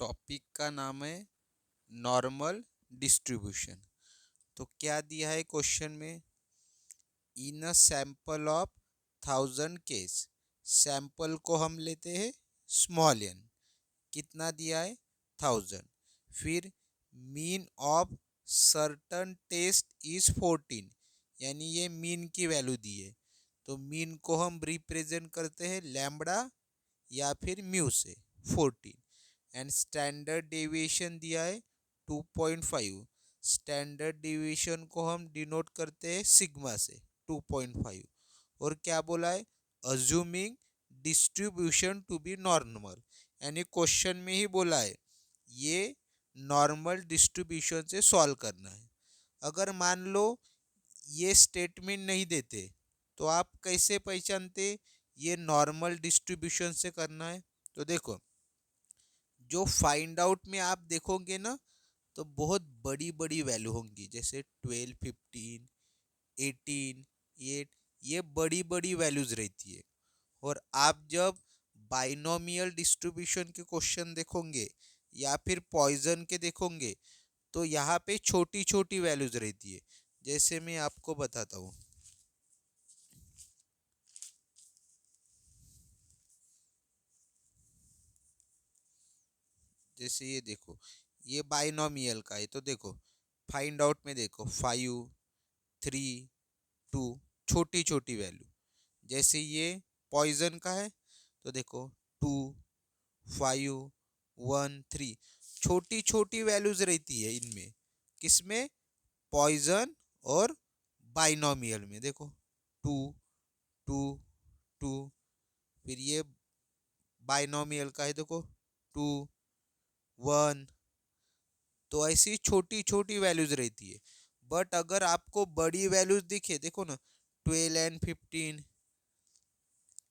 Topic का नाम है नॉर्मल डिस्ट्रीब्यूशन। तो क्या दिया है क्वेश्चन में, in a sample of 1000 case. Sample को हम लेते हैं स्मॉल एन, कितना दिया है 1000। फिर mean of certain test is 14, यानी ये मीन की वैल्यू दी है। तो मीन को हम रिप्रेजेंट करते हैं लैम्बडा या फिर म्यू से 14। एंड स्टैंडर्ड डेविएशन दिया है 2.5। स्टैंडर्ड डेविएशन को हम डिनोट करते हैं सिग्मा से 2.5। और क्या बोला है, assuming distribution to be normal, यानी क्वेश्चन में ही बोला है ये नॉर्मल डिस्ट्रीब्यूशन से सॉल्व करना है। अगर मान लो ये स्टेटमेंट नहीं देते तो आप कैसे पहचानते ये नॉर्मल डिस्ट्रीब्यूशन से करना है। तो देखो, जो फाइंड आउट में आप देखोगे ना, तो बहुत बड़ी बड़ी वैल्यू होंगी, जैसे 12, 15, 18, 8, ये बड़ी बड़ी वैल्यूज रहती है। और आप जब बाइनोमियल डिस्ट्रीब्यूशन के क्वेश्चन देखोगे या फिर पॉइजन के देखोगे, तो यहाँ पे छोटी छोटी वैल्यूज रहती है। जैसे मैं आपको बताता हूँ, जैसे ये देखो, ये बाइनोमियल का है। तो देखो फाइंड आउट में देखो 5, 3, 2, छोटी छोटी वैल्यू। जैसे ये पॉइजन का है, तो देखो 2, 5, 1, 3, छोटी छोटी वैल्यूज रहती है इनमें। किसमें, पॉइजन और बाइनोमियल में। देखो 2, 2, 2। फिर ये बाइनोमियल का है, देखो 2, 1। तो ऐसी छोटी छोटी वैल्यूज रहती है। बट अगर आपको बड़ी वैल्यूज दिखे, देखो ना 12 एंड 15,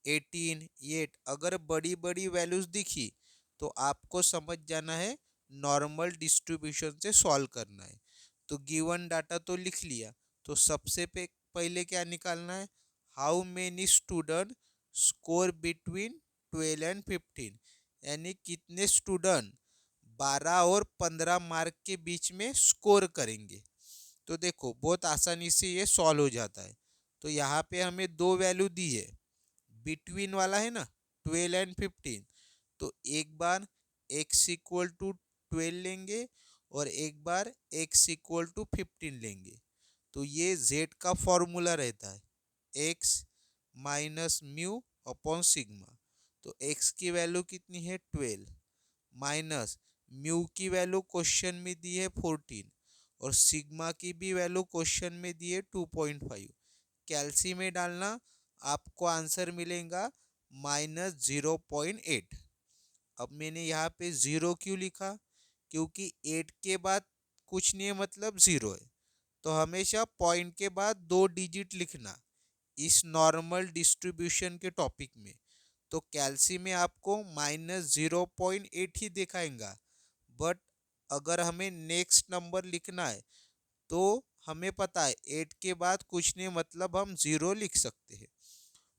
18, 8, अगर बड़ी बड़ी वैल्यूज दिखी तो आपको समझ जाना है नॉर्मल डिस्ट्रीब्यूशन से सॉल्व करना है। तो गिवन डाटा तो लिख लिया, तो सबसे पहले क्या निकालना है, how many student score between 12 and 15, यानी कितने स्टूडेंट 12 और 15 मार्क के बीच में स्कोर करेंगे। तो देखो बहुत आसानी से ये सॉल्व हो जाता है। तो यहाँ पे हमें दो वैल्यू दी है, बिटवीन वाला है ना 12 एंड 15। तो एक बार x इक्वल टू 12 लेंगे और एक बार x इक्वल टू 15 लेंगे। तो ये z का फॉर्मूला रहता है x minus mu upon sigma. तो x की वैल्यू कितनी है 12, माइनस म्यू की वैल्यू क्वेश्चन में दी है 14, और सिग्मा की भी वैल्यू क्वेश्चन में दी है 2.5। कैलसी में डालना, आपको आंसर मिलेगा -0.8। अब मैंने यहाँ पे जीरो क्यों लिखा, क्योंकि 8 के बाद कुछ नहीं है, मतलब जीरो है। तो हमेशा पॉइंट के बाद 2 डिजिट लिखना इस नॉर्मल डिस्ट्रीब्यूशन के टॉपिक में। तो कैलसी में आपको -0.8 ही दिखाएगा। बट अगर हमें नेक्स्ट नंबर लिखना है तो हमें पता है 8 के बाद कुछ नहीं, मतलब हम जीरो लिख सकते हैं।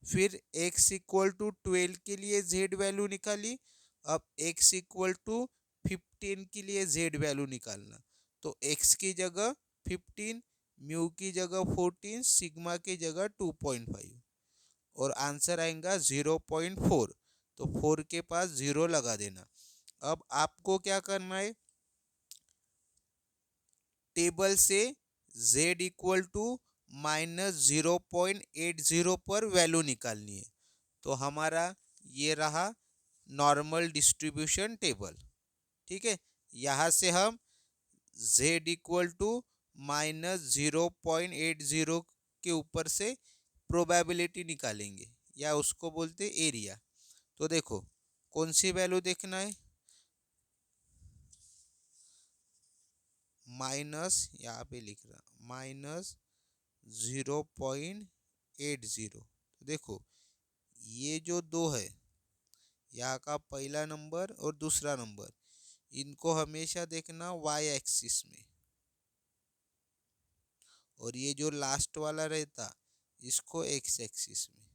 फिर x इक्वल टू 12 के लिए z वैल्यू निकाली। अब x इक्वल टू 15 के लिए z वैल्यू निकालना। तो x की जगह 15, म्यू की जगह 14, सिग्मा की जगह 2.5, और आंसर आएगा 0.4। तो 4 के पास जीरो लगा देना। अब आपको क्या करना है, टेबल से z इक्वल टू -0.80 पर वैल्यू निकालनी है। तो हमारा ये रहा नॉर्मल डिस्ट्रीब्यूशन टेबल। ठीक है, यहाँ से हम z इक्वल टू -0.80 के ऊपर से प्रोबेबिलिटी निकालेंगे, या उसको बोलते एरिया। तो देखो कौन सी वैल्यू देखना है, माइनस, यहाँ पे लिख रहा -0.80। देखो ये जो दो है, यहाँ का पहला नंबर और दूसरा नंबर, इनको हमेशा देखना y एक्सिस में, और ये जो लास्ट वाला रहता इसको x एक्सिस में।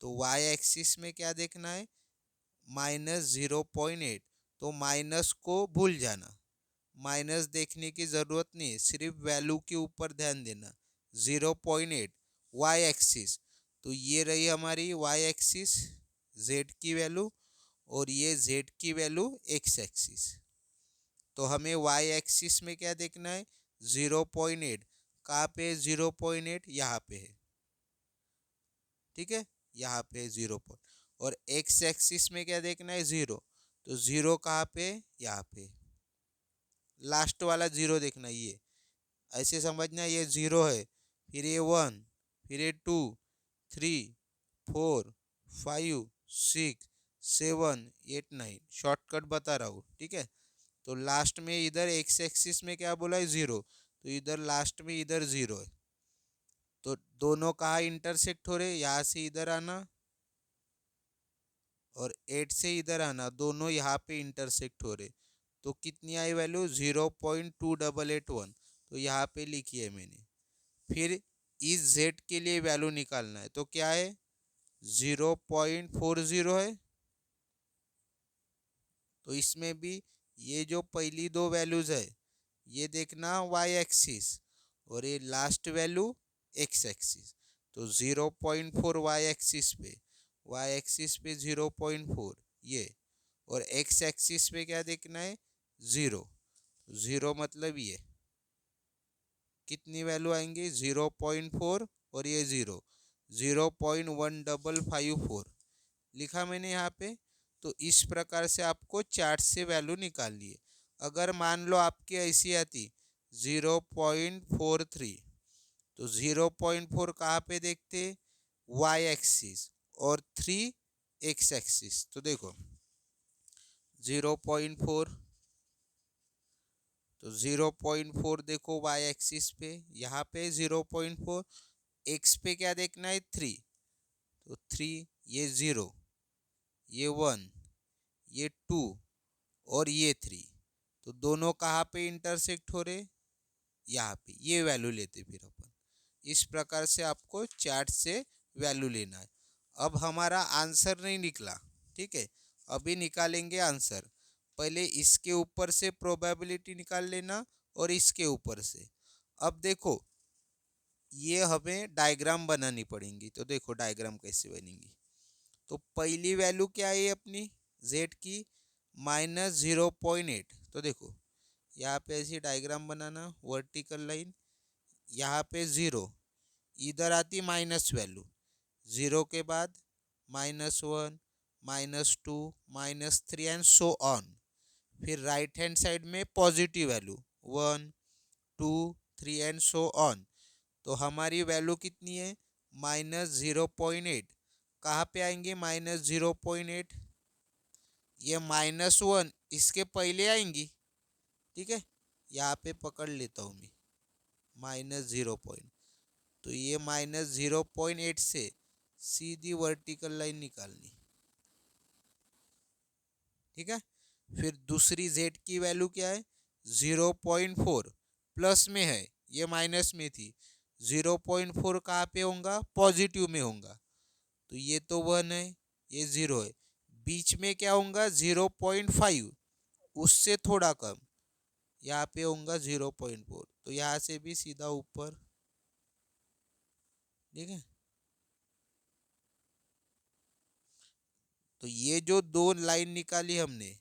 तो y एक्सिस में क्या देखना है, -0.8। तो माइनस को भूल जाना, माइनस देखने की ज़रूरत नहीं है, सिर्फ वैल्यू के ऊपर ध्यान देना। 0.8 वाई एक्सिस, तो ये रही हमारी वाई एक्सिस जेड की वैल्यू, और ये जेड की वैल्यू एक्स एक्सिस। तो हमें वाई एक्सिस में क्या देखना है, 0.8। कहाँ पे है 0.8, यहाँ पे है, ठीक है, यहाँ पे है 0 पॉइंट। और एक्स एक्सिस में क्या देखना है, 0। तो 0 कहाँ पे, यहाँ पे, लास्ट वाला 0 देखना, ये ऐसे समझना, ये 0 है, फिर ये 1, फिर ये 2, 3, 4, 5, 6, 7, 8, 9, शॉर्टकट बता रहा हूँ, ठीक है। तो लास्ट में इधर एक्स एक्सिस में क्या बोला है, 0, तो इधर लास्ट में इधर 0 है। तो दोनों कहाँ इंटरसेक्ट हो रहे, यहाँ से इधर आना और 8 से इधर आना, दोनों यहाँ पे इंटरसेक्ट हो रहे। तो कितनी आई वैल्यू, 0.2881। तो यहाँ पे लिखी है मैंने। फिर इस जेड के लिए वैल्यू निकालना है, तो क्या है, 0.40 है। तो इसमें भी ये जो पहली दो वैल्यूज है ये देखना वाई एक्सिस, और ये लास्ट वैल्यू एक्स एक्सिस। तो 0.4 वाई एक्सिस पे, वाई एक्सिस पे 0.4 ये, और एक्स एक्सिस पे क्या देखना है, 0। 0 मतलब ये कितनी वैल्यू आएंगी, 0.4 और ये 0, 0.1554 लिखा मैंने यहाँ पे। तो इस प्रकार से आपको चार्ट से वैल्यू निकालनी है। अगर मान लो आपकी ऐसी आती 0.43, तो 0.4 कहाँ पे देखते, वाई एक्सिस, और 3 एक्स एक्सिस। तो देखो 0.4, तो 0.4 देखो वाई एक्सिस पे, यहाँ पे 0.4, एक्स पे क्या देखना है, 3, तो 3, ये 0, ये 1, ये 2 और ये 3। तो दोनों कहाँ पे इंटरसेक्ट हो रहे, यहाँ पे, ये वैल्यू लेते फिर अपन। इस प्रकार से आपको चार्ट से वैल्यू लेना है। अब हमारा आंसर नहीं निकला, ठीक है, अभी निकालेंगे आंसर। पहले इसके ऊपर से प्रोबेबिलिटी निकाल लेना और इसके ऊपर से। अब देखो ये हमें डायग्राम बनानी पड़ेंगी, तो देखो डायग्राम कैसे बनेंगी। तो पहली वैल्यू क्या है अपनी जेड की, -0.8। तो देखो यहाँ पे ऐसी डायग्राम बनाना, वर्टिकल लाइन, यहाँ पे 0, इधर आती माइनस वैल्यू, 0 के बाद -1, -2, -3 एंड सो ऑन। फिर राइट हैंड साइड में positive value 1, 2, 3 and so on. तो हमारी वैल्यू कितनी है, -0.8। कहाँ पे आएंगे -0.8, ये -1 इसके पहले आएंगी, ठीक है। यहाँ पे पकड़ लेता हूँ मैं -0. तो ये -0.8 से सीधी वर्टिकल लाइन निकालनी, ठीक है। फिर दूसरी जेड की वैल्यू क्या है, 0.4, प्लस में है, ये माइनस में थी। 0.4 कहाँ पे होगा, पॉजिटिव में होगा। तो ये तो 1 है, ये 0 है। बीच में क्या होगा, 0.5, उससे थोड़ा कम, यहाँ पे होगा 0.4। तो यहाँ से भी सीधा ऊपर, ठीक है। तो ये जो दो लाइन निकाली हमने,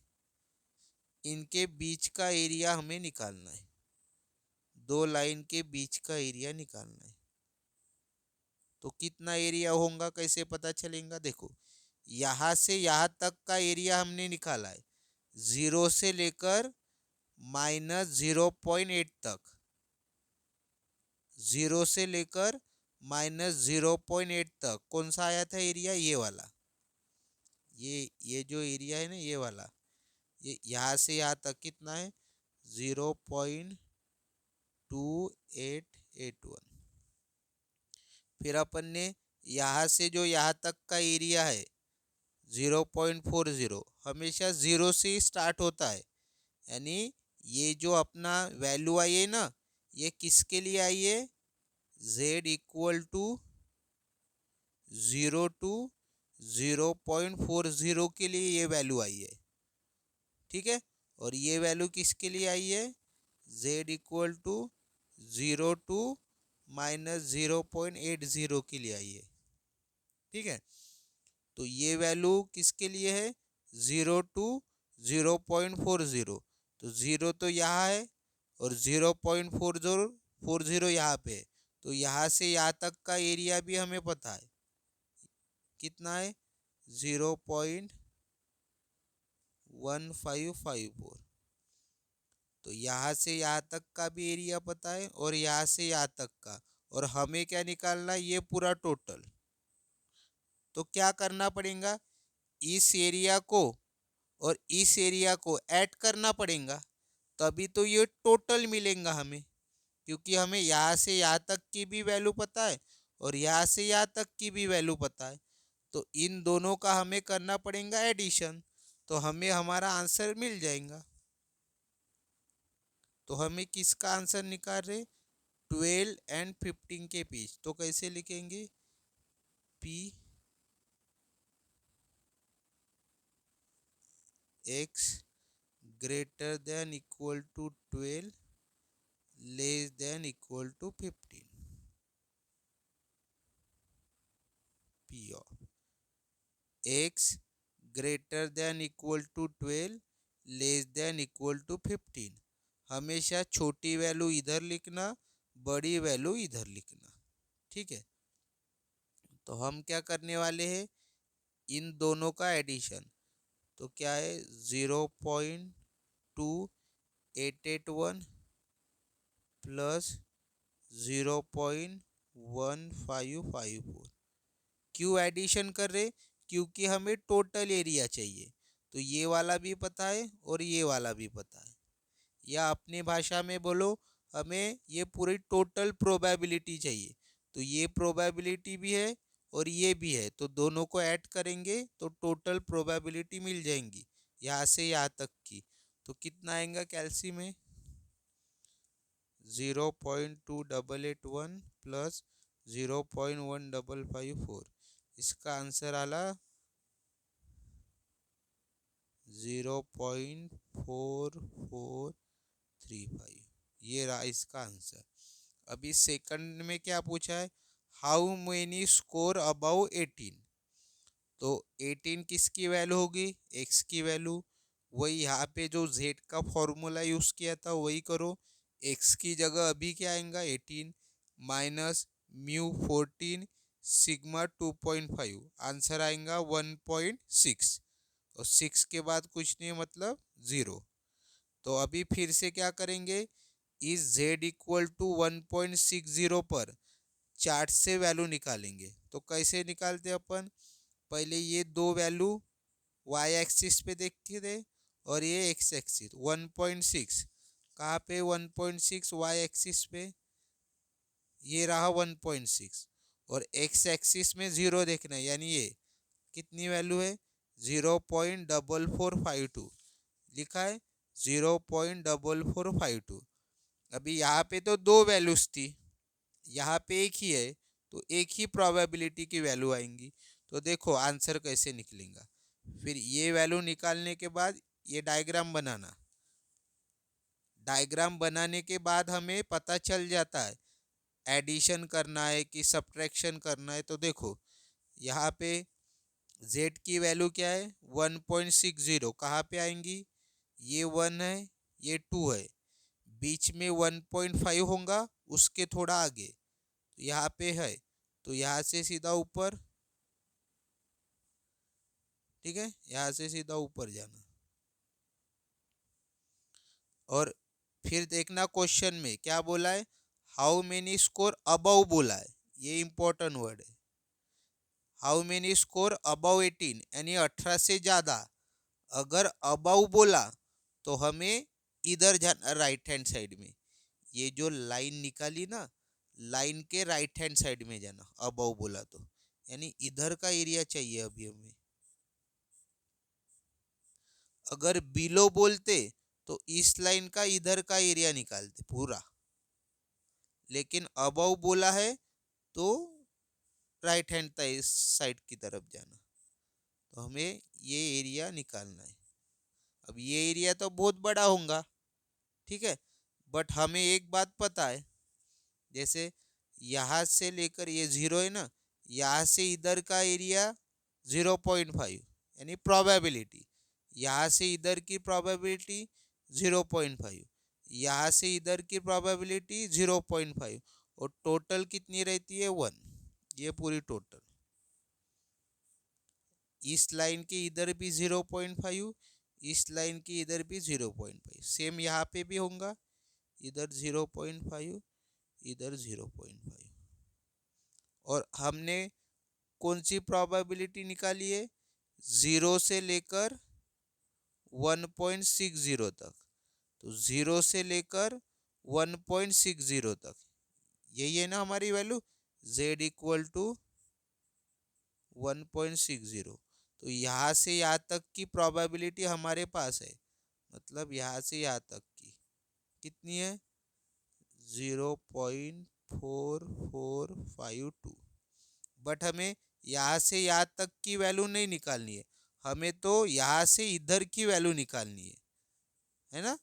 इनके बीच का एरिया हमें निकालना है, दो लाइन के बीच का एरिया निकालना है। तो कितना एरिया होगा कैसे पता चलेगा, देखो यहाँ से यहाँ तक का एरिया हमने निकाला है, 0 से लेकर -0.8 तक, 0 से लेकर -0.8 तक कौन सा आया था एरिया, ये वाला, ये जो एरिया है ना, ये वाला, ये यहाँ से यहाँ तक कितना है, 0.2881। फिर अपन ने यहाँ से जो यहाँ तक का एरिया है 0.40, हमेशा 0 से ही स्टार्ट होता है। यानी ये जो अपना वैल्यू आई है ना, ये किसके लिए आई है, z इक्वल टू 0 to 0.40 के लिए ये वैल्यू आई है। ठीक है। और ये वैल्यू किसके लिए आई है, z इक्वल टू 0 to -0.80 के लिए आई है। ठीक है, तो ये वैल्यू किसके लिए है, 0 to 0.40। तो 0 तो यहाँ है और 0.40 यहाँ पे है। तो यहाँ से यहाँ तक का एरिया भी हमें पता है कितना है, 0.1554। तो यहाँ से यहाँ तक का भी एरिया पता है और यहाँ से यहाँ तक का, और हमें क्या निकालना है, ये पूरा टोटल। तो क्या करना पड़ेगा, इस एरिया को और इस एरिया को ऐड करना पड़ेगा, तभी तो ये टोटल मिलेगा हमें। क्योंकि हमें यहाँ से यहाँ तक की भी वैल्यू पता है और यहाँ से यहाँ तक की भी वैल्यू पता है। तो इन दोनों का हमें करना पड़ेगा एडिशन, तो हमें हमारा आंसर मिल जाएगा। तो हमें किसका आंसर निकाल रहे, 12 and 15 के बीच। तो कैसे लिखेंगे, P x greater than equal to 12 less than equal to 15, P of x greater than equal to 12 less than equal to 15। हमेशा छोटी वैल्यू इधर लिखना, बड़ी वैल्यू इधर लिखना। ठीक है, तो हम क्या करने वाले हैं, इन दोनों का एडिशन। तो क्या है, 0.2881 प्लस 0.1554। क्यों एडिशन कर रहे, क्योंकि हमें टोटल एरिया चाहिए। तो ये वाला भी पता है और ये वाला भी पता है, या अपनी भाषा में बोलो, हमें ये पूरी टोटल प्रोबेबिलिटी चाहिए। तो ये प्रोबेबिलिटी भी है और ये भी है, तो दोनों को ऐड करेंगे तो टोटल प्रोबेबिलिटी मिल जाएंगी यहाँ से यहाँ तक की। तो कितना आएगा कैल्सी में, 0.2881 प्लस 0.1554। इसका आंसर आला 0.4435। ये रहा इसका आंसर। अभी सेकंड में क्या पूछा है, हाउ मेनी स्कोर अबाउ 18। तो 18 किसकी वैल्यू होगी, एक्स की वैल्यू। वही यहाँ पे जो जेड का फॉर्मूला यूज किया था वही करो। एक्स की जगह अभी क्या आएगा, 18 माइनस म्यू 14 सिग्मा 2.5, आंसर आएगा 1.6। और 6 के बाद कुछ नहीं, मतलब 0। तो अभी फिर से क्या करेंगे, इस z इक्वल टू 1.60 पर चार्ट से वैल्यू निकालेंगे। तो कैसे निकालते अपन, पहले ये दो वैल्यू y एक्सिस पे देखते थे और ये x एक्सिस। 1.6 कहाँ पे, 1.6 y एक्सिस पे, ये रहा 1.6। और x एक्सिस में 0 देखना है, यानी ये कितनी वैल्यू है, 0.4452 लिखा है, 0.4452। अभी यहाँ पे तो दो वैल्यूज थी, यहाँ पे एक ही है, तो एक ही प्रोबेबिलिटी की वैल्यू आएंगी। तो देखो आंसर कैसे निकलेगा। फिर ये वैल्यू निकालने के बाद ये डायग्राम बनाना। डायग्राम बनाने के बाद हमें पता चल जाता है एडिशन करना है कि सब्ट्रैक्शन करना है। तो देखो यहाँ पे z की वैल्यू क्या है, 1.60। कहाँ पे आएंगी, ये 1 है, ये 2 है, बीच में 1.5 होगा, उसके थोड़ा आगे तो यहाँ पे है, तो यहाँ से सीधा ऊपर। ठीक है, यहाँ से सीधा ऊपर जाना। और फिर देखना क्वेश्चन में क्या बोला है, हाउ मेनी स्कोर अबव बोला है, ये इंपॉर्टेंट वर्ड है। हाउ मेनी स्कोर अबव 18, यानी 18 से ज़्यादा। अगर अबव बोला तो हमें इधर जाना, राइट हैंड साइड में। ये जो लाइन निकाली ना, लाइन के राइट हैंड साइड में जाना अबव बोला तो, यानी इधर का एरिया चाहिए अभी हमें। अगर बिलो बोलते तो इस लाइन का इधर का एरिया निकालते पूरा, लेकिन अबव बोला है तो राइट हैंड साइड की तरफ जाना। तो हमें ये एरिया निकालना है। अब ये एरिया तो बहुत बड़ा होगा, ठीक है, बट हमें एक बात पता है, जैसे यहाँ से लेकर ये 0 है ना, यहाँ से इधर का एरिया 0.5, यानी प्रोबेबिलिटी, यहाँ से इधर की प्रोबेबिलिटी 0.5, यहाँ से इधर की प्रोबेबिलिटी 0.5, और टोटल कितनी रहती है 1, ये पूरी टोटल। इस लाइन के इधर भी 0.5, इस लाइन के इधर भी 0.5, सेम यहाँ पे भी होगा, इधर 0.5, इधर 0.5, और हमने कौन सी प्रोबेबिलिटी निकाली है, 0 से लेकर 1.60 तक, तो 0 से लेकर 1.60 तक, यही है ना हमारी वैल्यू, z इक्वल टू 1.60। तो यहाँ से यहाँ तक की प्रोबेबिलिटी हमारे पास है, मतलब यहाँ से यहाँ तक की कितनी है, 0.4452, बट हमें यहाँ से यहाँ तक की वैल्यू नहीं निकालनी है, हमें तो यहाँ से इधर की वैल्यू निकालनी है ना।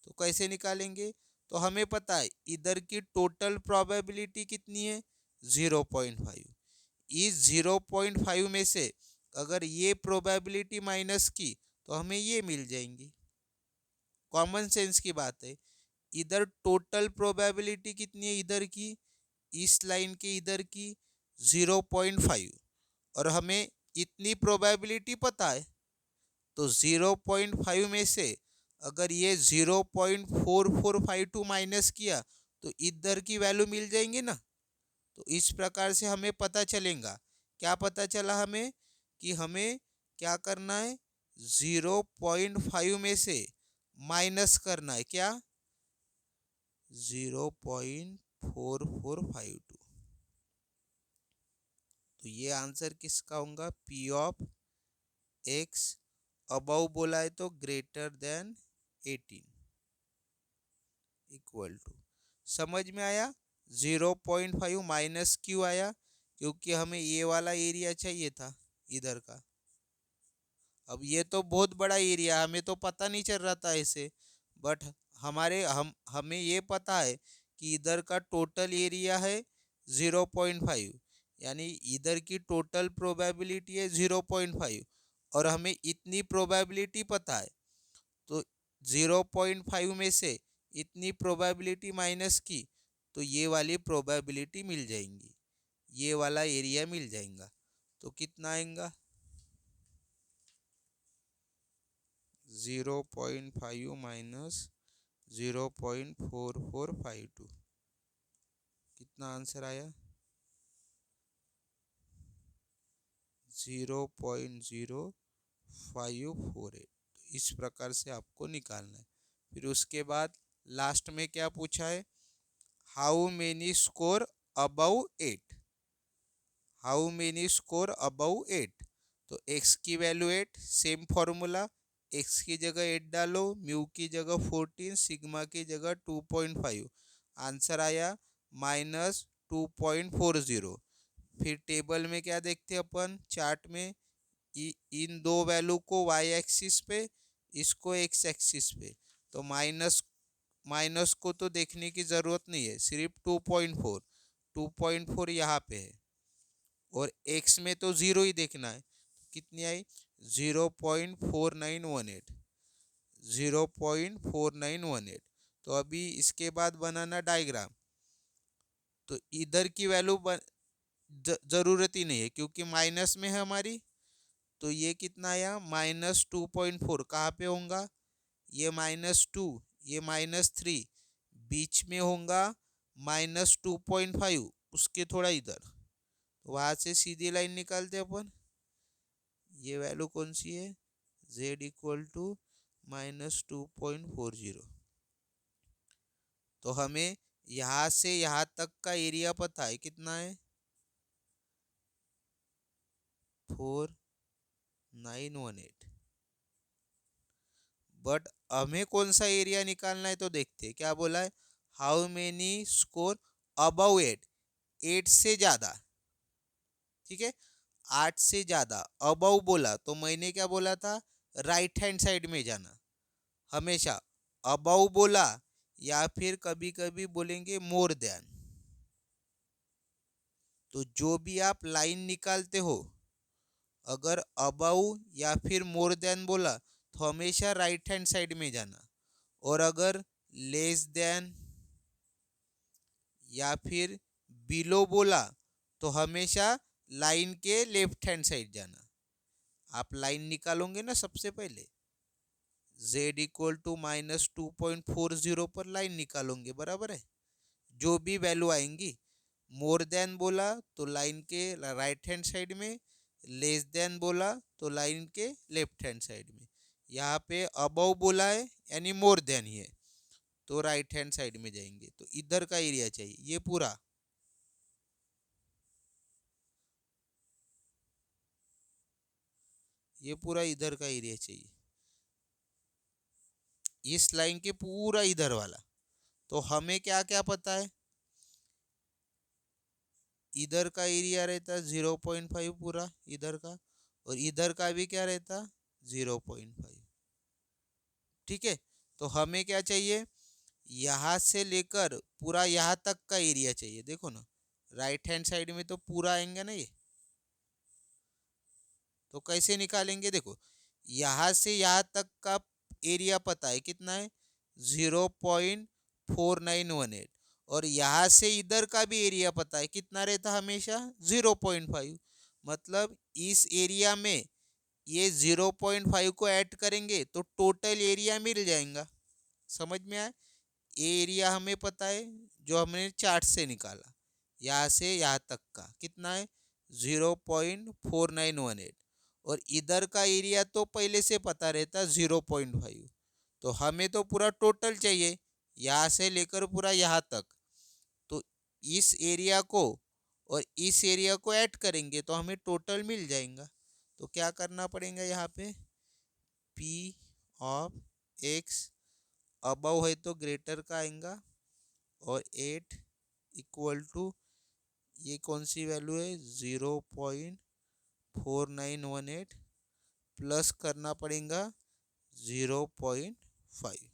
तो कैसे निकालेंगे, तो हमें पता है इधर की टोटल प्रोबेबिलिटी कितनी है, 0.5, इस 0.5 में से अगर ये प्रोबेबिलिटी माइनस की तो हमें ये मिल जाएंगी, कॉमन सेंस की बात है। इधर टोटल प्रोबेबिलिटी कितनी है इधर की, इस लाइन के इधर की 0.5, और हमें इतनी प्रोबेबिलिटी पता है, तो 0.5 में से अगर ये 0.4452 माइनस किया तो इधर की वैल्यू मिल जाएंगी ना। तो इस प्रकार से हमें पता चलेगा, क्या पता चला हमें, कि हमें क्या करना है, 0.5 में से माइनस करना है, क्या, 0.4452। तो ये आंसर किसका होगा, P ऑफ x अबव बोला है तो ग्रेटर देन 18 इक्वल टू, समझ में आया। 0.5 माइनस क्यों आया, क्योंकि हमें ये वाला एरिया चाहिए था इधर का। अब ये तो बहुत बड़ा एरिया, हमें तो पता नहीं चल रहा था ऐसे, बट हमें ये पता है कि इधर का टोटल एरिया है 0.5, यानी इधर की टोटल प्रोबेबिलिटी है 0.5, और हमें इतनी प्रोबेबिलिटी पता है, तो 0.5 में से इतनी प्रोबेबिलिटी माइनस की तो ये वाली प्रोबेबिलिटी मिल जाएंगी, ये वाला एरिया मिल जाएगा। तो कितना आएगा, 0.5 माइनस 0.4452, कितना आंसर आया, 0.0548। इस प्रकार से आपको निकालना है। फिर उसके बाद लास्ट में क्या पूछा है, how many score above 8, how many score above 8, तो x की वैल्यू 8, सेम फॉर्मूला, x की जगह 8 डालो, म्यू की जगह 14, सिग्मा की जगह 2.5, आंसर आया -2.40। फिर टेबल में क्या देखते हैं अपन, चार्ट में, इन दो वैल्यू को y एक्सिस पे, इसको x एक्सिस पे, तो माइनस माइनस को तो देखने की ज़रूरत नहीं है, सिर्फ 2.4 यहाँ पे है, और x में तो 0 ही देखना है, कितनी आई, 0.4918, 0.4918। तो अभी इसके बाद बनाना डायग्राम, तो इधर की वैल्यू ज़रूरत ही नहीं है क्योंकि माइनस में है हमारी, तो ये कितना आया, -2.4, कहाँ पे होगा, ये -2, ये -3, बीच में होगा -2.5, उसके थोड़ा इधर, तो वहाँ से सीधी लाइन निकालते अपन, ये वैल्यू कौन सी है, z इक्वल टू -2.40। तो हमें यहाँ से यहाँ तक का एरिया पता है, कितना है, 4918, बट हमें कौन सा एरिया निकालना है तो देखते हैं, क्या बोला है, हाउ मेनी स्कोर अबव 8, 8 से ज़्यादा, ठीक है, 8 से ज़्यादा, अबव बोला तो मैंने क्या बोला था, राइट हैंड साइड में जाना, हमेशा अबाउ बोला या फिर कभी कभी बोलेंगे मोर देन। तो जो भी आप लाइन निकालते हो, अगर अबाउ या फिर मोर देन बोला तो हमेशा राइट हैंड साइड में जाना, और अगर लेस देन या फिर बिलो बोला तो हमेशा लाइन के लेफ्ट हैंड साइड जाना। आप लाइन निकालोगे ना, सबसे पहले z इक्वल टू -2.40 पर लाइन निकालोगे, बराबर है। जो भी वैल्यू आएंगी, मोर देन बोला तो लाइन के राइट हैंड साइड में, लेस देन बोला तो लाइन के लेफ्ट हैंड साइड में। यहाँ पे अबव बोला है यानी मोर देन ही है, तो राइट हैंड साइड में जाएंगे। तो इधर का एरिया चाहिए, ये पूरा इधर का एरिया चाहिए, इस लाइन के पूरा इधर वाला। तो हमें क्या क्या पता है, इधर का एरिया रहता 0.5 पूरा इधर का, और इधर का भी क्या रहता 0.5। ठीक है, तो हमें क्या चाहिए, यहां से लेकर पूरा यहां तक का एरिया चाहिए। देखो ना, राइट हैंड साइड में तो पूरा आएंगे ना ये, तो कैसे निकालेंगे, देखो यहां से यहां तक का एरिया पता है कितना है 0.4918, और यहां से इधर का भी एरिया पता है कितना रहता हमेशा 0.5। मतलब इस एरिया में ये 0.5 को ऐड करेंगे तो टोटल एरिया मिल जाएगा। समझ में आया, ये एरिया हमें पता है जो हमने चार्ट से निकाला, यहाँ से यहाँ तक का कितना है 0.4918, और इधर का एरिया तो पहले से पता रहता 0.5। तो हमें तो पूरा टोटल चाहिए यहाँ से लेकर पूरा यहाँ तक, तो इस एरिया को और इस एरिया को ऐड करेंगे तो हमें टोटल मिल जाएगा। तो क्या करना पड़ेगा यहाँ पे, P ऑफ x अबव है तो ग्रेटर का आएगा, और 8 इक्वल टू ये कौन सी वैल्यू है 0.4918 प्लस करना पड़ेगा 0.5।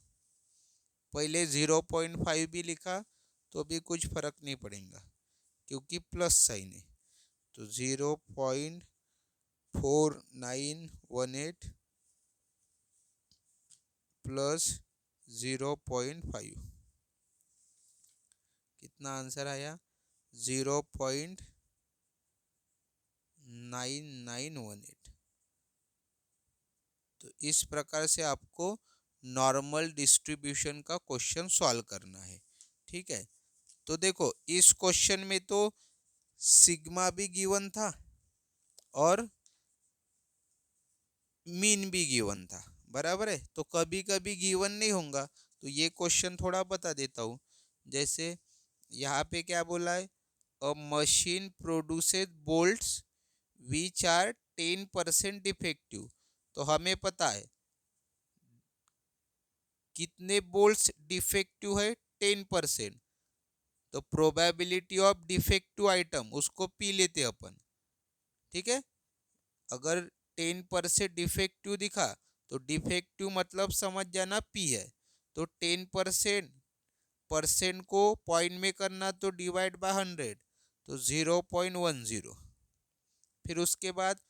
पहले 0.5 भी लिखा तो भी कुछ फर्क नहीं पड़ेगा क्योंकि प्लस साइन है। तो 0.4918 प्लस 0.5 कितना आंसर आया 0.9918। तो इस प्रकार से आपको नॉर्मल डिस्ट्रीब्यूशन का क्वेश्चन सॉल्व करना है। ठीक है, तो देखो इस क्वेश्चन में तो सिग्मा भी गिवन था और मीन भी गिवन था, बराबर है। तो कभी कभी गिवन नहीं होगा, तो ये क्वेश्चन थोड़ा बता देता हूँ। जैसे यहाँ पे क्या बोला है, a machine produces bolts which are 10% defective. तो हमें पता है कितने बोल्ट्स डिफेक्टिव है 10%। तो प्रोबेबिलिटी ऑफ डिफेक्टिव आइटम उसको पी लेते अपन। ठीक है, अगर 10% डिफेक्टिव दिखा तो डिफेक्टिव मतलब समझ जाना पी है। तो 10% परसेंट को पॉइंट में करना तो डिवाइड बाय 100, तो 0.10। फिर उसके बाद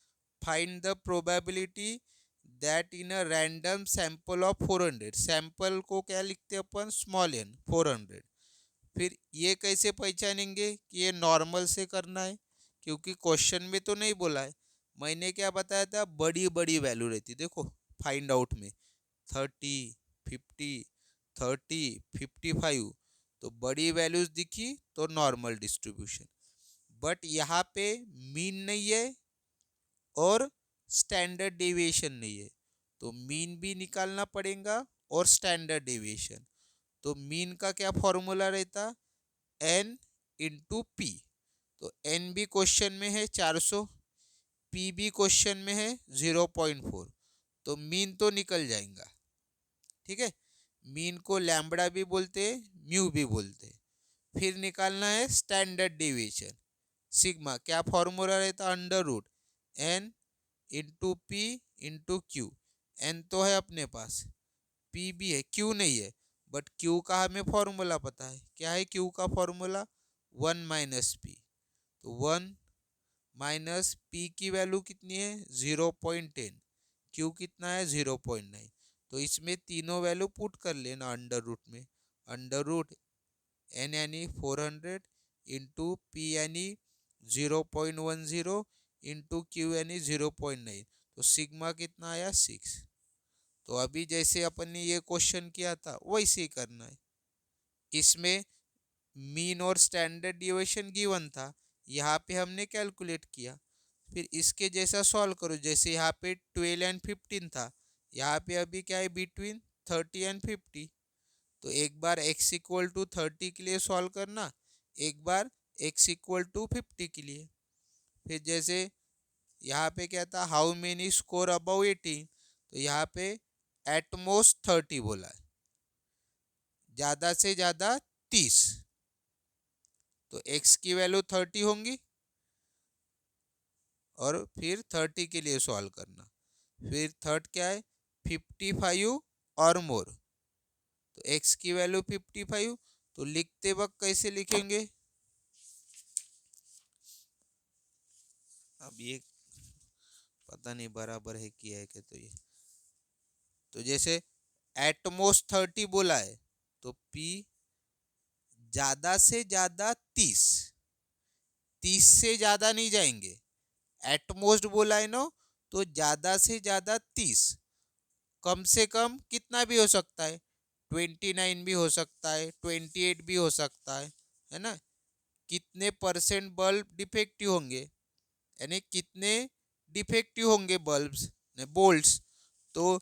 find the probability that in a random sample of 400। Sample को क्या लिखते हैं अपन, स्मॉल एन 400। फिर ये कैसे पहचानेंगे कि ये नॉर्मल से करना है, क्योंकि क्वेश्चन में तो नहीं बोला है। मैंने क्या बताया था, बड़ी बड़ी वैल्यू रहती, देखो फाइंड आउट में 30, 50, 30, 55, तो बड़ी वैल्यूज दिखी तो नॉर्मल डिस्ट्रीब्यूशन। बट यहाँ पे मीन नहीं है और स्टैंडर्ड डेविएशन नहीं है, तो मीन भी निकालना पड़ेगा और स्टैंडर्ड डेविएशन। तो मीन का क्या फॉर्मूला रहता, n इंटू पी। तो n भी क्वेश्चन में है 400, p भी क्वेश्चन में है 0.4, तो मीन तो निकल जाएगा। ठीक है, मीन को लैम्बडा भी बोलते हैं, म्यू भी बोलते हैं। फिर निकालना है स्टैंडर्ड डेविएशन, सिग्मा। क्या फॉर्मूला रहता, under root n into P into Q. N तो है अपने पास, पी भी है, क्यू नहीं है, बट क्यू का हमें फॉर्मूला पता है। क्या है क्यू का फॉर्मूला? 1 - पी। तो 1 - पी की वैल्यू कितनी है? 0.10। क्यू कितना है? 0.9। तो इसमें तीनों वैल्यू पुट कर लेना अंडर रूट में। अंडर रूट एन यानी 400 इंटू पी यानी 0.10 इंटू क्यू यानी 0.9। तो सिग्मा कितना आया? 6। तो अभी जैसे अपन ने ये क्वेश्चन किया था वैसे ही करना है। इसमें मीन और स्टैंडर्ड डिविएशन गिवन था, यहाँ पे हमने कैलकुलेट किया। फिर इसके जैसा सॉल्व करो, जैसे यहाँ पे 12 एंड 15 था, यहाँ पे अभी क्या है? Between 30 and 50। तो एक बार x = 30 के लिए सॉल्व करना, एक बार x = 50 के लिए। फिर जैसे यहाँ पे क्या था? How many score above 18। तो यहाँ पे एटमोस्ट 30 बोला है, ज्यादा से ज्यादा 30। तो x की वैल्यू 30 होंगी और फिर 30 के लिए सॉल्व करना। फिर थर्ड क्या है? 55 और मोर। तो x की वैल्यू 55। तो लिखते वक्त कैसे लिखेंगे? अब ये पता नहीं बराबर है किया है क्या। तो जैसे एटमोस्ट 30 बोला है, तो p ज्यादा से ज्यादा 30, 30 से ज्यादा नहीं जाएंगे। एटमोस्ट बोला है ना, तो ज्यादा से ज्यादा 30। कम से कम कितना भी हो सकता है? 29 भी हो सकता है, 28 भी हो सकता है ना। कितने परसेंट बल्ब डिफेक्टिव होंगे, यानी कितने डिफेक्टिव होंगे बल्ब्स बोल्ट्स। तो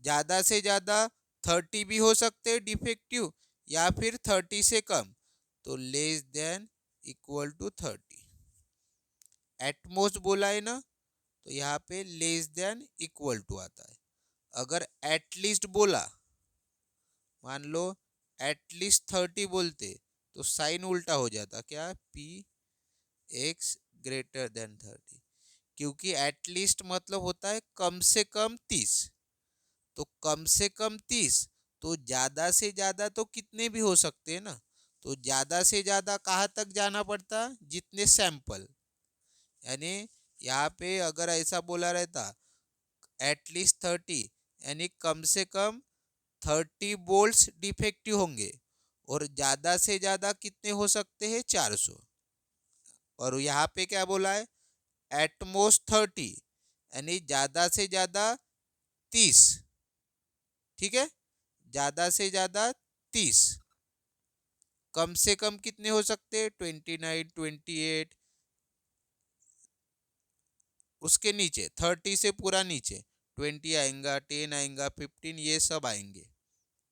ज़्यादा से ज़्यादा 30 भी हो सकते हैं डिफेक्टिव, या फिर 30 से कम। तो less than equal to 30। At most बोला है ना, तो यहाँ पे लेस देन इक्वल टू आता है। अगर एटलीस्ट बोला, मान लो एटलीस्ट 30 बोलते, तो साइन उल्टा हो जाता। क्या? P x greater than 30। क्योंकि एटलीस्ट मतलब होता है कम से कम 30। तो कम से कम 30, तो ज्यादा से ज्यादा तो कितने भी हो सकते हैं ना। तो ज्यादा से ज्यादा कहाँ तक जाना पड़ता? जितने सैंपल, यानी यहाँ पे अगर ऐसा बोला रहता एटलीस्ट 30, यानी कम से कम 30 बोल्ट्स डिफेक्टिव होंगे, और ज्यादा से ज्यादा कितने हो सकते हैं? 400। और यहाँ पे क्या बोला है? एटमोस्ट 30, यानी ज्यादा से ज्यादा 30। ठीक है, ज्यादा से ज्यादा 30। कम से कम कितने हो सकते हैं? 29, 28। उसके नीचे 30 से पूरा नीचे 20 आएगा, 10 आएगा, 15, ये सब आएंगे।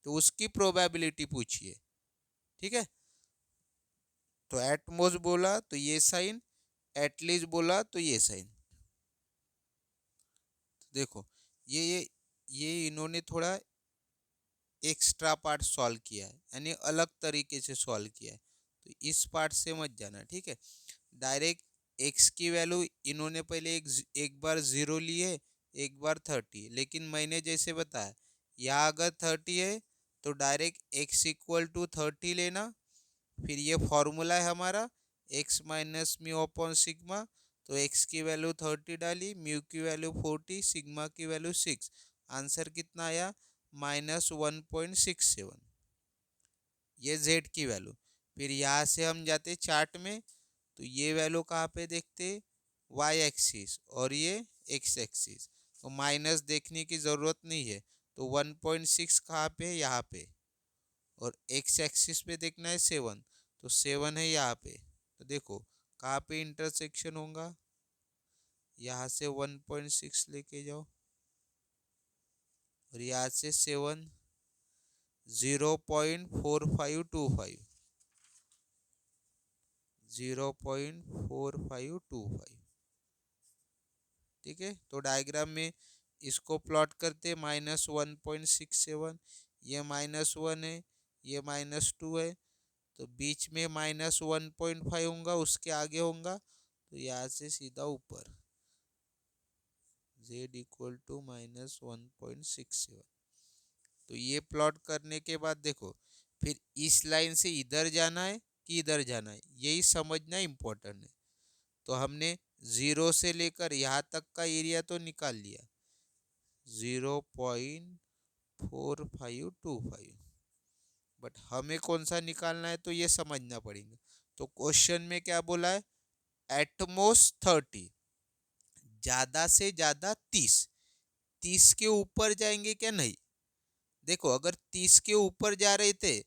तो उसकी प्रोबेबिलिटी पूछिए। ठीक है, तो एटमोस्ट बोला तो ये साइन, एटलीस्ट बोला तो ये साइन। देखो ये इन्होंने थोड़ा एक्स्ट्रा पार्ट सॉल्व किया है, यानी अलग तरीके से सॉल्व किया है। तो इस पार्ट से मत जाना। ठीक है, डायरेक्ट एक्स की वैल्यू इन्होंने पहले एक बार 0 ली है, एक बार 30। लेकिन मैंने जैसे बताया, यहाँ अगर 30 है तो डायरेक्ट x = 30 लेना। फिर ये फॉर्मूला है हमारा x - म्यू/सिग्मा। तो x की वैल्यू 30 डाली, म्यू की वैल्यू 40, सिग्मा की वैल्यू 6। आंसर कितना आया? -1.67। ये z की वैल्यू। फिर यहाँ से हम जाते चार्ट में, तो ये वैल्यू कहाँ पे देखते? y एक्सिस, और ये x एक्सिस। तो माइनस देखने की ज़रूरत नहीं है। तो 1.6 कहाँ पे है? यहाँ पे। और x एक्सिस पे देखना है 7, तो 7 है यहाँ पे। तो देखो कहाँ पे इंटरसेक्शन होगा? यहाँ से 1.6 लेके जाओ, और यहाँ से 7, 0.4525, 0.4525। ठीक है, तो डायग्राम में इसको प्लॉट करते, -1.67, ये -1 है, ये -2 है। तो बीच में -1.5 होगा, उसके आगे होगा, तो यहाँ से सीधा ऊपर z = -1.67। तो ये प्लॉट करने के बाद देखो, फिर इस लाइन से इधर जाना है कि इधर जाना है, यही समझना इम्पोर्टेंट है। तो हमने 0 से लेकर यहाँ तक का एरिया तो निकाल लिया, 0.4525, बट हमें कौन सा निकालना है तो ये समझना पड़ेगा। तो क्वेश्चन में क्या बोला है, एटमोस्ट 30, ज्यादा से ज्यादा 30, 30 के ऊपर जाएंगे क्या, नहीं। देखो अगर 30 के ऊपर जा रहे थे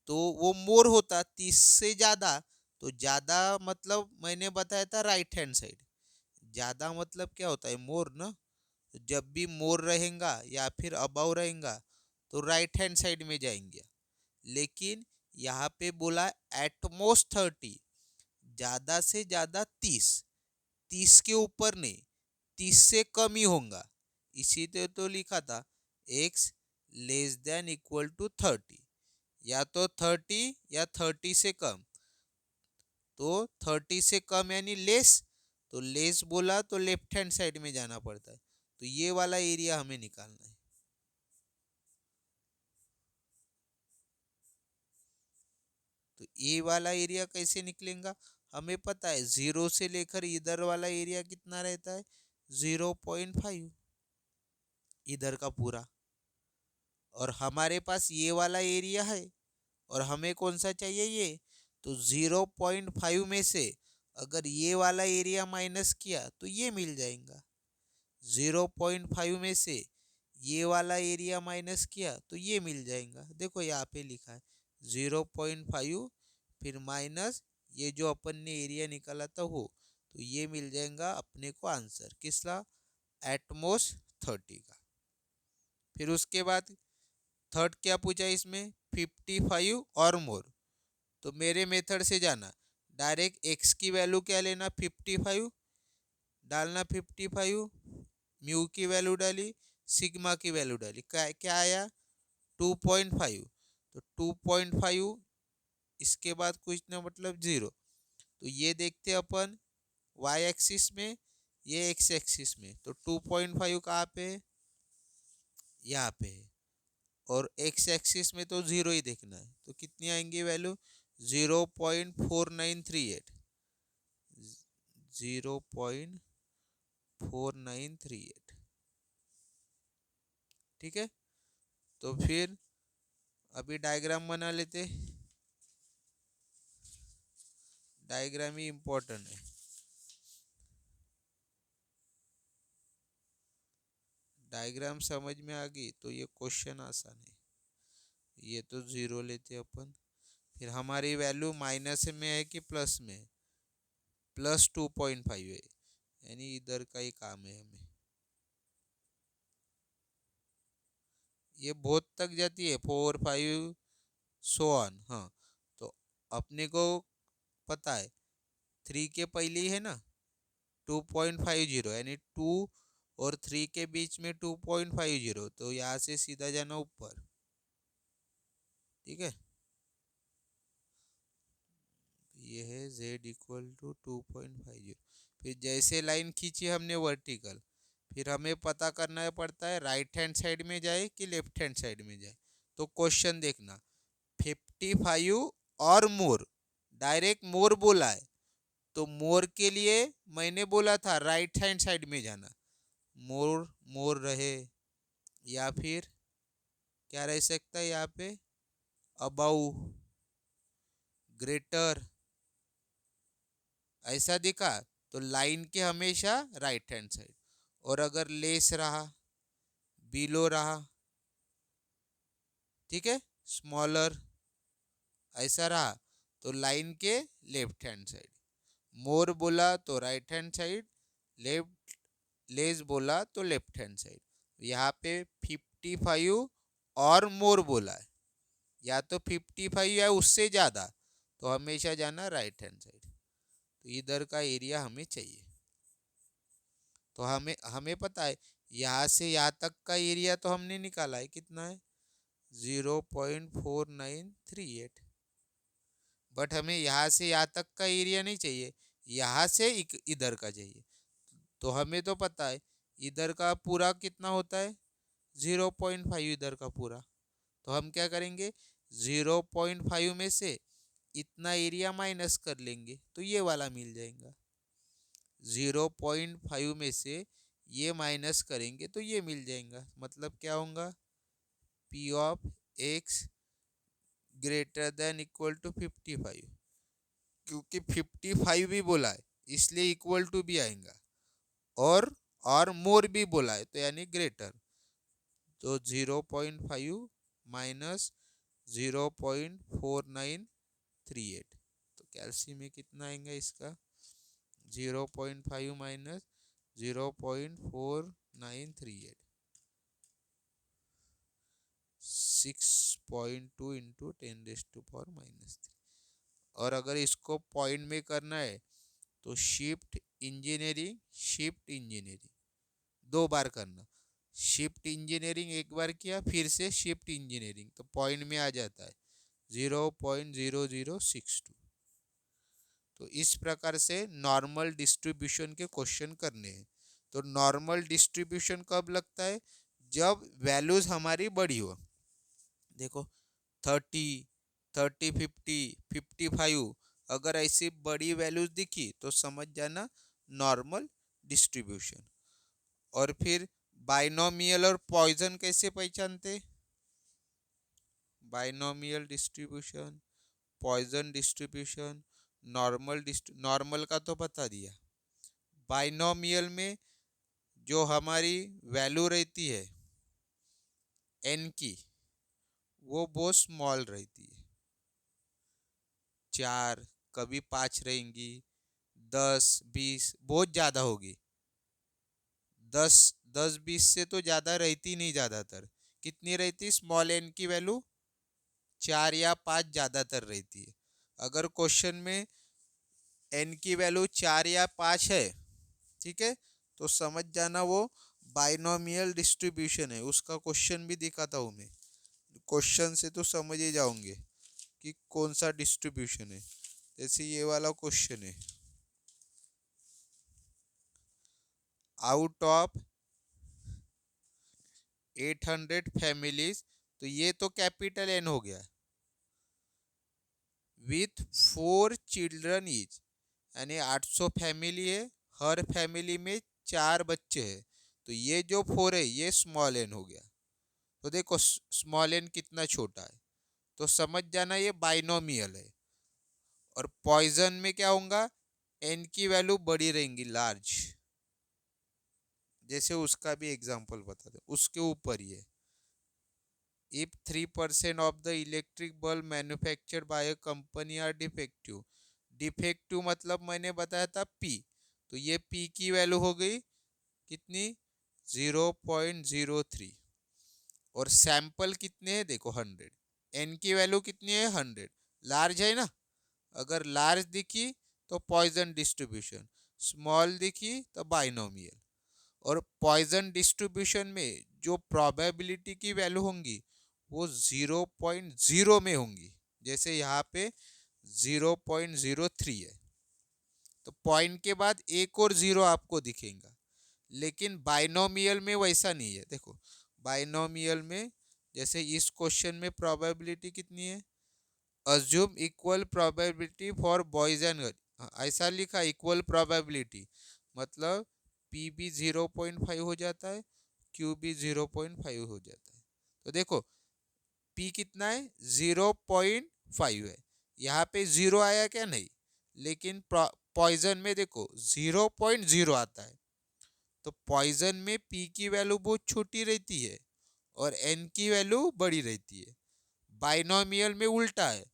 तो वो मोर होता, 30 से ज्यादा, तो ज्यादा मतलब मैंने बताया था राइट हैंड साइड, ज्यादा मतलब क्या होता है, मोर ना। तो जब भी मोर रहेगा या फिर अबाव रहेगा तो राइट हैंड साइड में जाएंगे। लेकिन यहाँ पे बोला एटमोस्ट 30, ज्यादा से ज्यादा 30, 30 के ऊपर नहीं, 30 से कम ही होगा। इसी तो लिखा था x less than equal to 30, या तो 30 या 30 से कम। तो 30 से कम यानी लेस, तो लेस बोला तो लेफ्ट हैंड साइड में जाना पड़ता है। तो ये वाला एरिया हमें निकालना है। तो ये वाला एरिया कैसे निकलेगा, हमें पता है 0 से लेकर इधर वाला एरिया कितना रहता है, 0.5, इधर का पूरा। और हमारे पास ये वाला एरिया है और हमें कौन सा चाहिए, ये। तो 0.5 में से अगर ये वाला एरिया माइनस किया तो ये मिल जाएगा, 0.5 में से ये वाला एरिया माइनस किया तो ये मिल जाएगा। देखो यहाँ पे लिखा है 0.5 फिर माइनस ये जो अपन ने एरिया निकाला था वो, तो ये मिल जाएगा अपने को आंसर किसका, एटमोस 30 का। फिर उसके बाद थर्ड क्या पूछा इसमें, 55 और मोर। तो मेरे मेथड से जाना, डायरेक्ट एक्स की वैल्यू क्या लेना, 55 डालना, 55 म्यू की वैल्यू डाली, सिग्मा की वैल्यू डाली, क्या आया 2.5। तो 2.5 इसके बाद कुछ ना मतलब 0। तो ये देखते अपन वाई एक्सिस में, ये एक्स एक्सिस में। तो 2.5 कहाँ पे है, यहाँ पे है। और एक्स एक्सिस में तो 0 ही देखना है। तो कितनी आएंगी वैल्यू, 0.4938, 0.4938। ठीक है, तो फिर अभी डायग्राम बना लेते, डायग्राम ही इम्पोर्टेंट है। डायग्राम समझ में आ गई तो ये क्वेश्चन आसान है। ये तो 0 लेते अपन, फिर हमारी वैल्यू माइनस में है कि प्लस में, +2.5 है, यानी इधर का ही काम है हमें। ये बहुत तक जाती है 4 5 सो ऑन। हाँ, तो अपने को पता है 3 के पहले ही है ना 2.50, यानी 2 और 3 के बीच में 2.50, तो यहाँ से सीधा जाना ऊपर। ठीक है, ये है z इक्वल टू 2.50। फिर जैसे लाइन खींची हमने वर्टिकल, फिर हमें पता करना पड़ता है राइट हैंड साइड में जाए कि लेफ्ट हैंड साइड में जाए। तो क्वेश्चन देखना, 55 और मोर, डायरेक्ट मोर बोला है, तो मोर के लिए मैंने बोला था राइट हैंड साइड में जाना। मोर मोर रहे, या फिर क्या रह सकता है यहाँ पे, अबाउ, ग्रेटर, ऐसा दिखा तो लाइन के हमेशा राइट हैंड साइड। और अगर लेस रहा, बिलो रहा, ठीक है, स्मॉलर, ऐसा रहा तो लाइन के लेफ्ट हैंड साइड। मोर बोला तो right hand side, left less बोला तो लेफ्ट हैंड साइड। यहाँ पे 55 और मोर बोला है, या तो 55 या उससे ज़्यादा, तो हमेशा जाना राइट हैंड साइड। तो इधर का एरिया हमें चाहिए। तो हमें हमें पता है यहाँ से यहाँ तक का एरिया तो हमने निकाला है, कितना है 0.4938। बट हमें यहाँ से यहाँ तक का एरिया नहीं चाहिए, यहाँ से इधर का चाहिए। तो हमें तो पता है इधर का पूरा कितना होता है 0.5 इधर का पूरा। तो हम क्या करेंगे, 0.5 में से इतना एरिया माइनस कर लेंगे तो ये वाला मिल जाएगा। 0.5 में से ये माइनस करेंगे तो ये मिल जाएगा। मतलब क्या होगा, P of x greater than equal to 55, क्योंकि 55 भी बोला है इसलिए इक्वल टू भी आएगा, और मोर भी बोला है तो यानी ग्रेटर। तो 0.5 माइनस 0.4938, तो कैल्शियम में कितना आएगा इसका, 0.5 माइनस 0.4938, 6.2 इंटू 10⁻⁻3। और अगर इसको पॉइंट में करना है तो शिफ्ट इंजीनियरिंग दो बार करना। शिफ्ट इंजीनियरिंग एक बार किया, फिर से शिफ्ट इंजीनियरिंग, तो पॉइंट में आ जाता है 0.0062। तो इस प्रकार से नॉर्मल डिस्ट्रीब्यूशन के क्वेश्चन करने हैं। तो नॉर्मल डिस्ट्रीब्यूशन कब लगता है, जब वैल्यूज हमारी बड़ी हो। देखो 30, 50, 55, अगर ऐसी बड़ी वैल्यूज दिखी तो समझ जाना नॉर्मल डिस्ट्रीब्यूशन। और फिर बाइनोमियल और पॉइजन कैसे पहचानते, binomial distribution, Poisson distribution, normal का तो बता दिया। बाइनोमियल में जो हमारी वैल्यू रहती है एन की, वो बहुत स्मॉल रहती है, 4 कभी 5 रहेंगी, 10 20 बहुत ज़्यादा होगी, 10 20 से तो ज़्यादा रहती नहीं ज़्यादातर। कितनी रहती स्मॉल एन की वैल्यू, 4 या 5 ज़्यादातर रहती है। अगर क्वेश्चन में एन की वैल्यू 4 या 5 है, ठीक है, तो समझ जाना वो बाइनोमियल डिस्ट्रीब्यूशन है। उसका क्वेश्चन भी दिखाता हूँ मैं, क्वेश्चन से तो समझ ही जाओगे कि कौन सा डिस्ट्रीब्यूशन है। जैसे ये वाला क्वेश्चन है, आउट ऑफ 800 फैमिलीज, तो ये तो कैपिटल एन हो गया, विथ 4 चिल्ड्रन ईच, यानी 800 फैमिली है, हर फैमिली में 4 बच्चे हैं, तो ये जो 4 है ये स्मॉल एन हो गया। तो देखो स्मॉल एन कितना छोटा है, तो समझ जाना ये बाइनोमियल है। और पॉइजन में क्या होगा, एन की वैल्यू बड़ी रहेंगी, लार्ज, जैसे उसका भी एग्जांपल बता दो, उसके ऊपर ही है। If 3% of the electric bulb manufactured by a company are defective, defective मतलब मैंने बताया था पी, तो ये पी की वैल्यू हो गई कितनी, 0.03, और सैंपल कितने हैं देखो 100, एन की वैल्यू कितनी है 100, लार्ज है ना। अगर लार्ज दिखी तो पॉइजन डिस्ट्रीब्यूशन, स्मॉल दिखी तो बाइनोमियल। और पॉइजन डिस्ट्रीब्यूशन में जो प्रोबेबिलिटी की वैल्यू होंगी वो 0.0 में होंगी, जैसे यहाँ पे 0.03 है, तो पॉइंट के बाद एक और जीरो आपको दिखेगा। लेकिन बाइनोमियल में वैसा नहीं है। देखो बाइनोमियल में जैसे इस क्वेश्चन में प्रोबेबिलिटी कितनी है, assume equal probability for boys and girl, ऐसा लिखा इक्वल प्रोबेबिलिटी, मतलब पी भी 0.5 हो जाता है, क्यू भी 0.5 हो जाता है। तो देखो पी कितना है 0.5 है, यहाँ पे जीरो आया क्या, नहीं, लेकिन पॉइजन में देखो 0.0 आता है। तो पॉइजन में पी की वैल्यू बहुत छोटी रहती है और एन की वैल्यू बड़ी रहती है। बाइनोमियल में उल्टा है,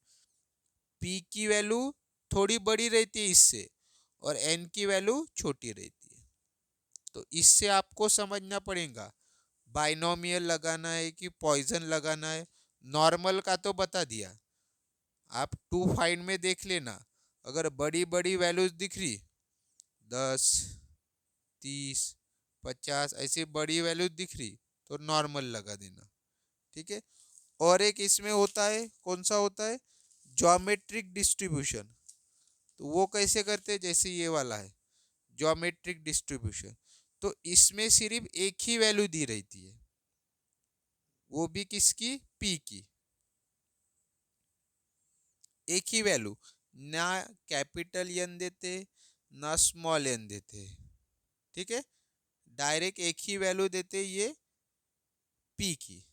पी की वैल्यू थोड़ी बड़ी रहती है इससे और एन की वैल्यू छोटी रहती है। तो इससे आपको समझना पड़ेगा बाइनोमियल लगाना है कि पॉइजन लगाना है। नॉर्मल का तो बता दिया, आप टू फाइंड में देख लेना, अगर बड़ी बड़ी वैल्यूज दिख रही 10 30 50 ऐसी बड़ी वैल्यूज दिख रही तो नॉर्मल लगा देना, ठीक है। और एक इसमें होता है, कौन सा होता है, ज्योमेट्रिक डिस्ट्रीब्यूशन। तो वो कैसे करते हैं, जैसे ये वाला है ज्योमेट्रिक डिस्ट्रीब्यूशन, तो इसमें सिर्फ एक ही वैल्यू दी रहती है, वो भी किसकी, पी की। एक ही वैल्यू, ना कैपिटल एन देते ना स्मॉल एन देते, ठीक है, डायरेक्ट एक ही वैल्यू देते ये पी की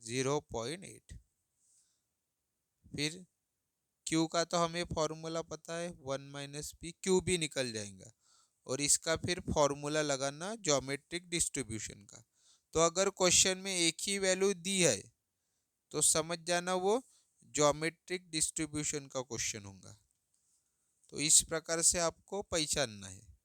0.8। फिर क्यू का तो हमें फॉर्मूला पता है, 1 - p, क्यू भी निकल जाएगा। और इसका फिर फॉर्मूला लगाना ज्योमेट्रिक डिस्ट्रीब्यूशन का। तो अगर क्वेश्चन में एक ही वैल्यू दी है तो समझ जाना वो ज्योमेट्रिक डिस्ट्रीब्यूशन का क्वेश्चन होगा। तो इस प्रकार से आपको पहचानना है।